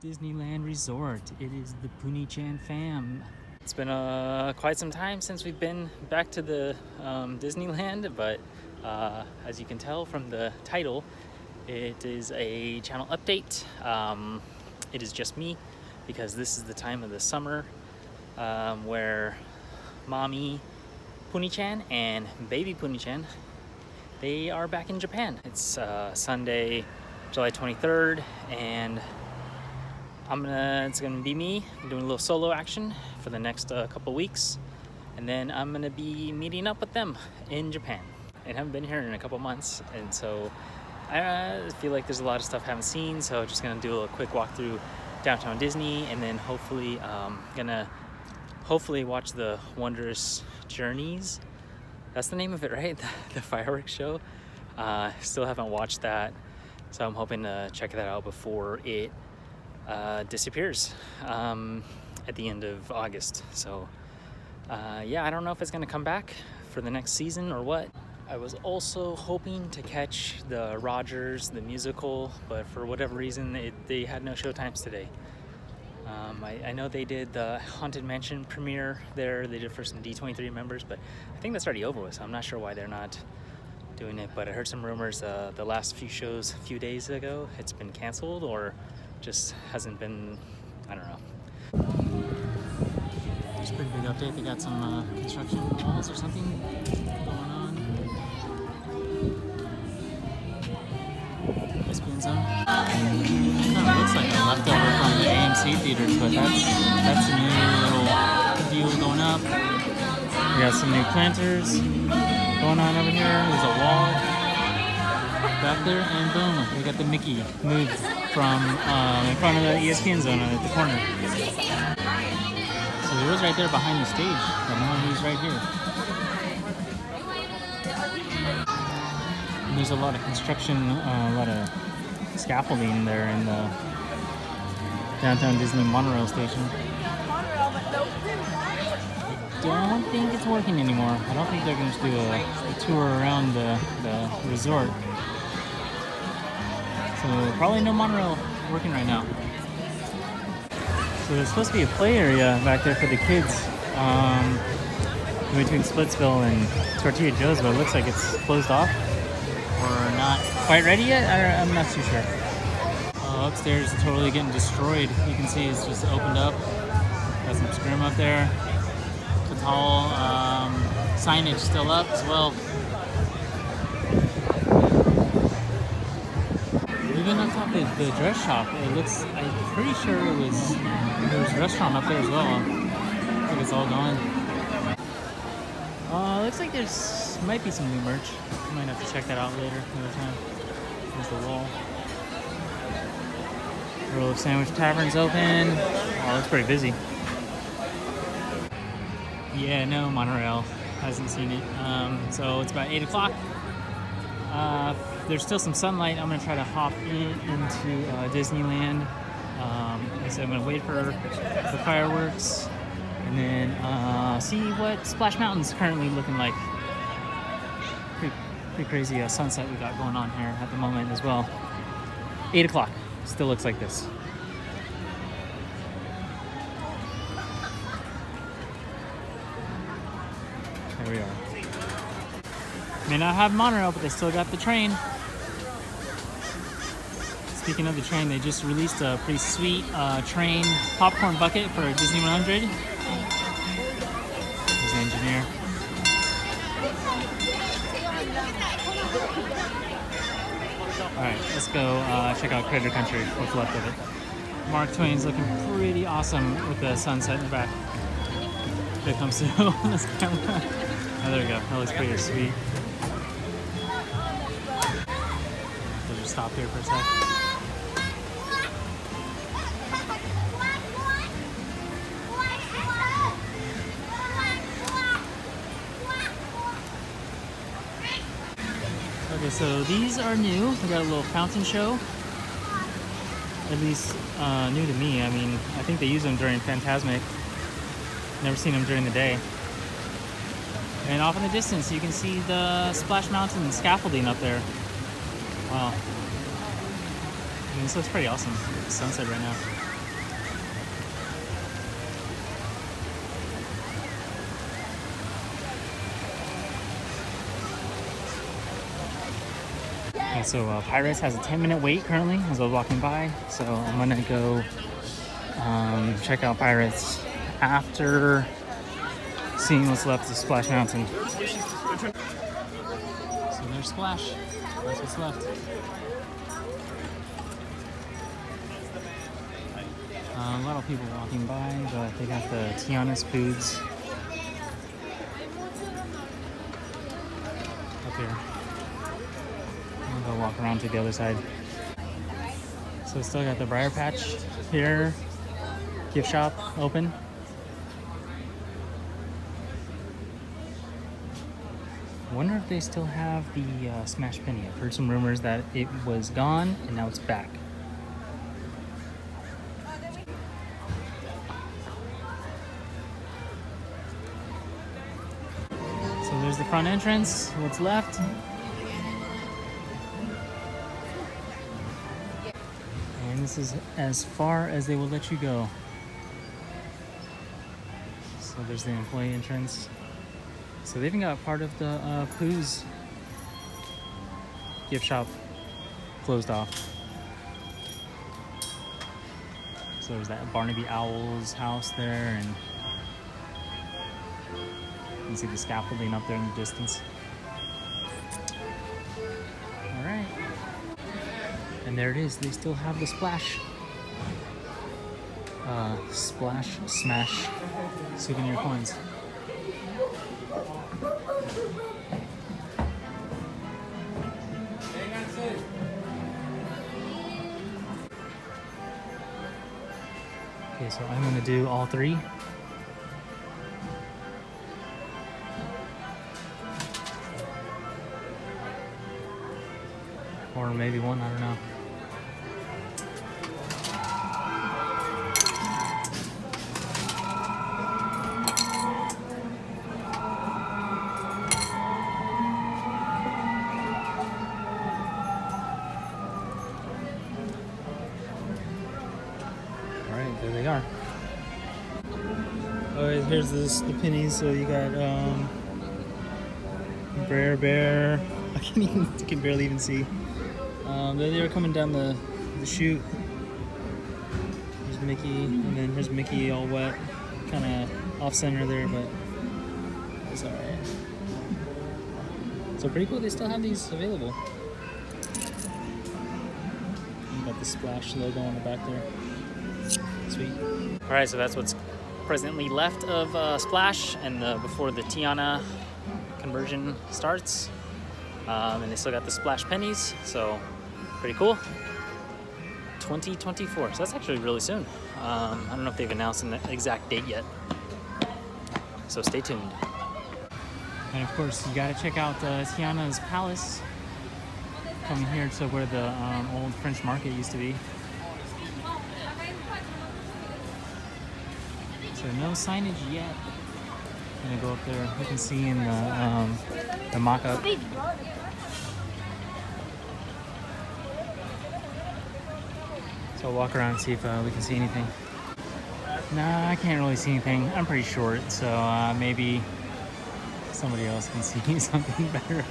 Disneyland Resort. It is the PuniChanFam. It's been quite some time since we've been back to the Disneyland, but as you can tell from the title, it is a channel update. It is just me because this is the time of the summer where mommy PuniChan and baby PuniChan, they are back in Japan. It's Sunday, July 23rd, and it's gonna be me doing a little solo action for the next couple weeks, and then I'm gonna be meeting up with them in Japan. And I haven't been here in a couple months, and so I feel like there's a lot of stuff I haven't seen, so just gonna do a little quick walk through downtown Disney, and then hopefully gonna watch the Wondrous Journeys. That's the name of it, right? The fireworks show. Still haven't watched that, so I'm hoping to check that out before it disappears at the end of August. So yeah, I don't know if it's gonna come back for the next season or what. I was also hoping to catch the Rogers, the musical, but for whatever reason they had no show times today. I know they did the Haunted Mansion premiere there. They did for some D23 members, but I think that's already over with, so I'm not sure why they're not doing it. But I heard some rumors the last few shows a few days ago, it's been canceled or just hasn't been, I don't know. It's a pretty big update. They got some construction walls or something going on. ESPN zone. Kind of looks like a leftover from the AMC theaters, but that's a new little deal going up. We got some new planters going on over here. There's a wall back there, and boom, we got the Mickey moved from in front of the ESPN zone at the corner. So he was right there behind the stage, but now he's right here. And there's a lot of construction, a lot of scaffolding there in the downtown Disney monorail station. I don't think it's working anymore. I don't think they're going to do a tour around the resort. So probably no monorail working right now. So there's supposed to be a play area back there for the kids in between Splitsville and Tortilla Joe's, but it looks like it's closed off or not quite ready yet. I'm not too sure. Upstairs is totally getting destroyed. You can see it's just opened up. Got some scrim up there. The tall signage still up as well. Even on top of the dress shop, it looks, I'm pretty sure there was a restaurant up there as well. I think it's all gone. Looks like might be some new merch. I might have to check that out later another time. There's the wall. Roll of Sandwich Tavern's open. Oh, it's pretty busy. Yeah, no monorail. Hasn't seen it. So it's about 8 o'clock. There's still some sunlight. I'm gonna try to hop into Disneyland. So I'm gonna wait for the fireworks and then see what Splash Mountain's currently looking like. Pretty crazy sunset we got going on here at the moment as well. 8 o'clock. Still looks like this. There we are. May not have monorail, but they still got the train. Speaking of the train, they just released a pretty sweet train popcorn bucket for Disney 100. There's the engineer. Alright, let's go check out Critter Country, what's left of it. Mark Twain's looking pretty awesome with the sunset in the back. If it comes through on this camera. Oh, there we go. That looks pretty sweet. We'll just stop here for a sec. Okay, so these are new. We got a little fountain show. At least new to me. I mean, I think they use them during Fantasmic. Never seen them during the day. And off in the distance, you can see the Splash Mountain scaffolding up there. Wow. I mean, this looks pretty awesome. Sunset right now. Okay, so Pirates has a 10-minute wait currently as I was walking by. So I'm gonna go check out Pirates after seeing what's left of Splash Mountain. So there's Splash. That's what's left. A lot of people walking by, but they got the Tiana's foods up here. I'll go walk around to the other side. So still got the Briar Patch here, gift shop open. Wonder if they still have the Smash Penny. I've heard some rumors that it was gone and now it's back. So there's the front entrance, what's left. And this is as far as they will let you go. So there's the employee entrance. So they even got part of the Pooh's gift shop closed off. So there's that Barnaby Owl's house there, and you can see the scaffolding up there in the distance. All right. And there it is. They still have the Splash Smash souvenir coins. Okay, so I'm gonna do all three. Or maybe one, I don't know. There they are. Alright, here's the pennies. So you got Bear. I can barely even see. They were coming down the chute. Here's Mickey, and then here's Mickey all wet, kind of off center there, but it's alright. So pretty cool. They still have these available. You got the Splash logo on the back there. Sweet. All right, so that's what's presently left of Splash, and before the Tiana conversion starts. And they still got the Splash pennies, so pretty cool. 2024, so that's actually really soon. I don't know if they've announced an exact date yet, so stay tuned. And of course, you gotta check out Tiana's Palace. Coming here to where the old French market used to be. So no signage yet. I'm gonna go up there. You can see in the mock-up. So I'll walk around and see if we can see anything. Nah, I can't really see anything. I'm pretty short, so maybe somebody else can see something better.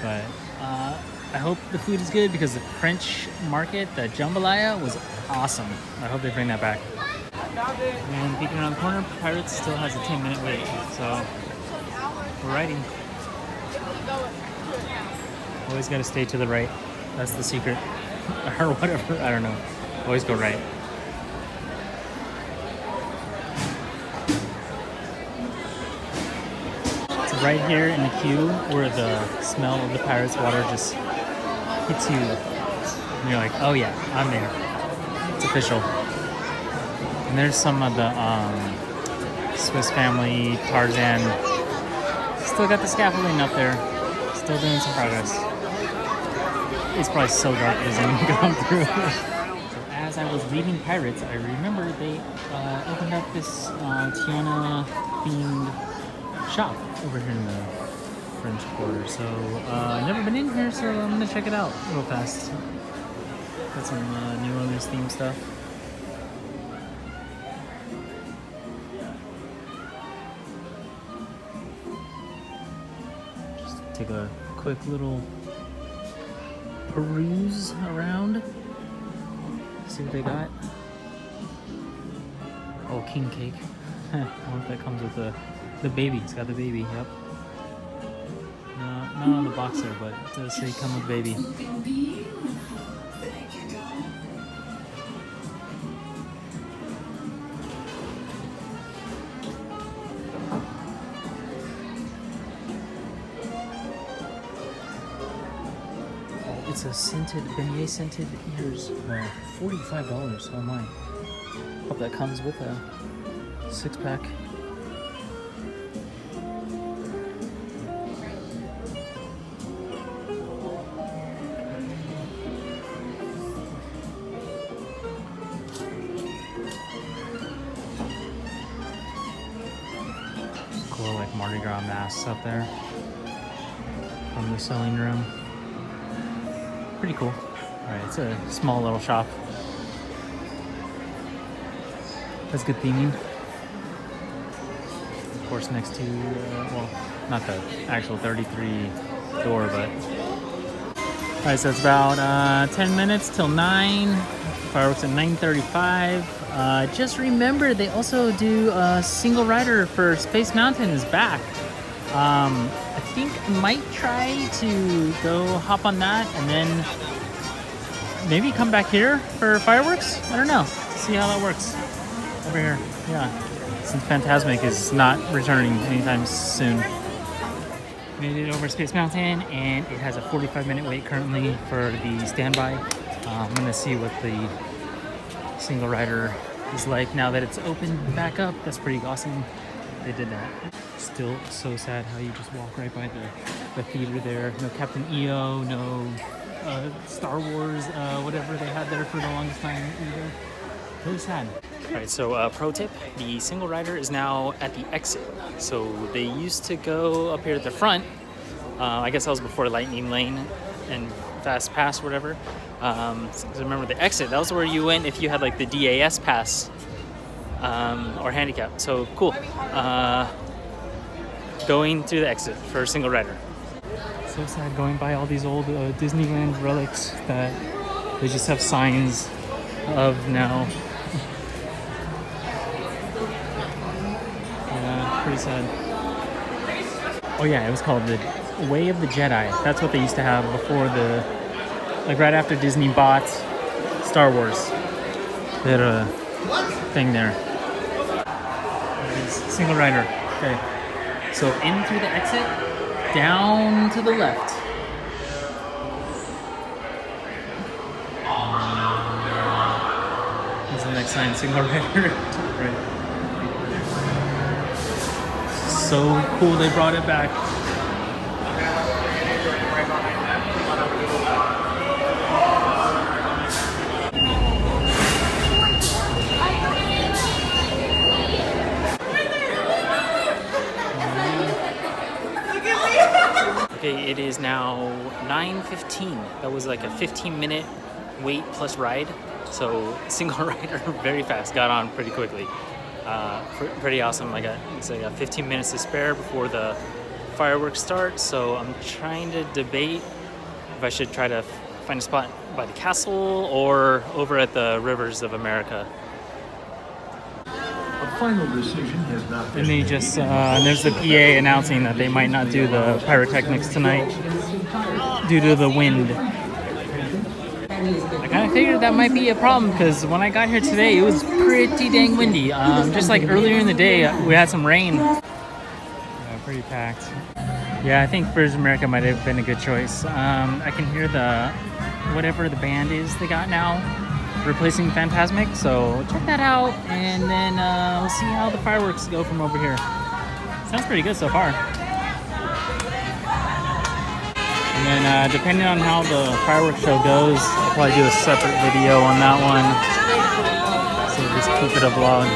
But I hope the food is good, because the French market, the jambalaya, was awesome. I hope they bring that back. And peeking around the corner, Pirates still has a 10-minute wait, so we're riding. Always gotta stay to the right. That's the secret. Or whatever, I don't know. Always go right. It's right here in the queue where the smell of the Pirates water just hits you. And you're like, oh yeah, I'm there. It's official. And there's some of the Swiss Family, Tarzan. Still got the scaffolding up there. Still doing some progress. It's probably so dark it doesn't even come through. So as I was leaving Pirates, I remember they opened up this Tiana themed shop over here in the French Quarter. So I've never been in here, so I'm gonna check it out real fast. Got some New Orleans themed stuff. Take a quick little peruse around. See what they got. Oh, king cake. I wonder if that comes with the baby. It's got the baby, yep. No, not on the box there, but it does say come with baby. It's a scented, beignet scented ears. $45. Oh my. Hope that comes with a 6-pack. Cool, like Mardi Gras masks up there from the sewing room. Pretty cool. Alright, it's a small little shop. That's good theming. Of course, next to, well, not the actual 33 door, but. Alright, so it's about 10 minutes till 9. Fireworks at 9:35. Just remember, they also do a single rider for Space Mountain is back. I think I might try to go hop on that and then maybe come back here for fireworks. I don't know. See how that works over here. Yeah, since Fantasmic is not returning anytime soon. Made it over Space Mountain, and it has a 45-minute wait currently for the standby. I'm gonna see what the single rider is like now that it's opened back up. That's pretty awesome. They did that. Still so sad how you just walk right by the theater there. No Captain EO, no Star Wars, whatever they had there for the longest time either. Really sad. All right, so pro tip, the single rider is now at the exit. So they used to go up here at the front. I guess that was before Lightning Lane and Fast Pass or whatever. So remember the exit, that was where you went if you had like the DAS pass or handicap. So cool. Going through the exit for a single rider. So sad going by all these old Disneyland relics that they just have signs of now. Yeah, pretty sad. Oh yeah, it was called the Way of the Jedi. That's what they used to have before the, like right after Disney bought Star Wars. They had a thing there. Single rider. Okay. So in through the exit, down to the left. There's the next sign, single rider. Right. So cool they brought it back. Okay, it is now 9:15. That was like a 15-minute wait plus ride. So single rider, very fast, got on pretty quickly. Pretty awesome. I got 15 minutes to spare before the fireworks start. So I'm trying to debate if I should try to find a spot by the castle or over at the Rivers of America. Final decision has not been And they just, there's the PA announcing that they might not do the pyrotechnics tonight due to the wind. I kind of figured that might be a problem because when I got here today, it was pretty dang windy. Just like earlier in the day, we had some rain. Yeah, pretty packed. Yeah, I think Rivers of America might have been a good choice. I can hear the, whatever the band is they got now, replacing Fantasmic, so check that out, and then we'll see how the fireworks go from over here. Sounds pretty good so far. And then depending on how the fireworks show goes, I'll probably do a separate video on that one. So just keep it a vlog.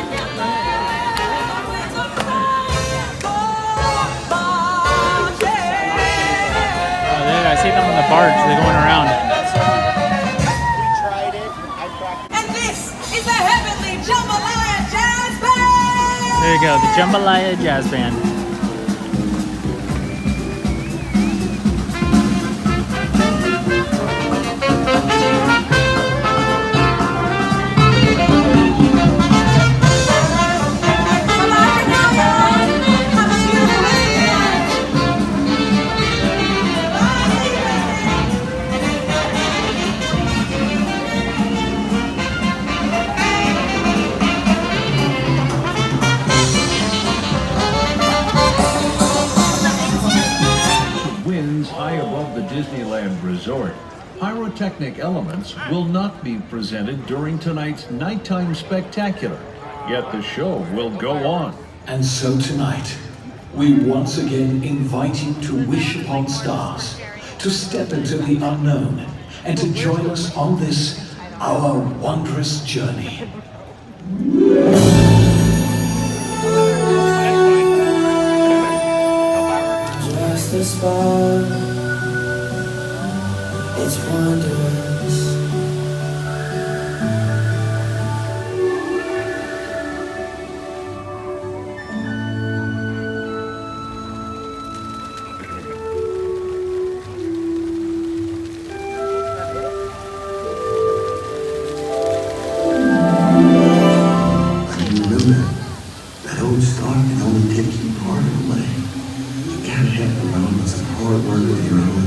Oh, there, I see them on the barge, they're going around. There you go, the Jambalaya Jazz Band. pyrotechnic elements will not be presented during tonight's nighttime spectacular, yet the show will go on. And so tonight, we once again invite you to wish upon stars, to step into the unknown, and to join us on this, our wondrous journey. Just a spark, it's wondrous. Remember, that old star can only take you part of the way. You can't have the moments of hard work of your own.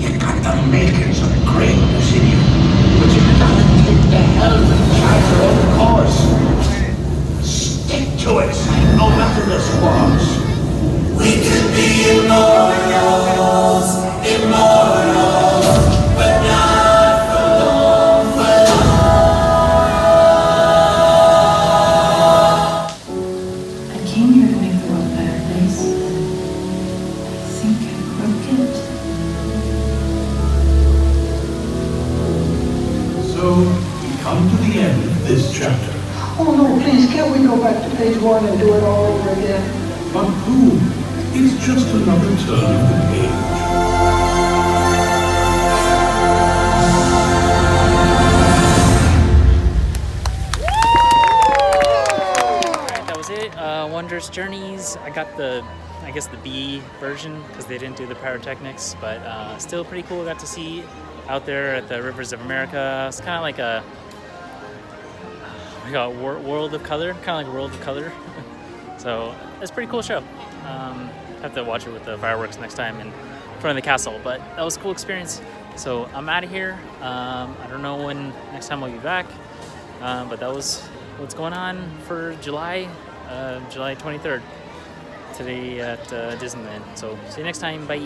You got the makings of greatness in you, but you gotta take the helm and chart your own course. Stick to it, no matter the squalls. We could be immortals, immortals, but not for long, for long. I came here to make the world a better place. I think I broke it. So, we come to the end of this chapter. Oh no, please, can't we go back to page 1 and do it all over again? But who? It's just another turn of the page. Alright, that was it. Wondrous Journeys. I got the B version because they didn't do the pyrotechnics, but still pretty cool. I got to see out there at the Rivers of America. It's kind of like a world of color, So it's a pretty cool show. Have to watch it with the fireworks next time in front of the castle, but that was a cool experience. So I'm out of here. I don't know when next time I'll be back, but that was what's going on for July 23rd today at Disneyland. So see you next time. Bye.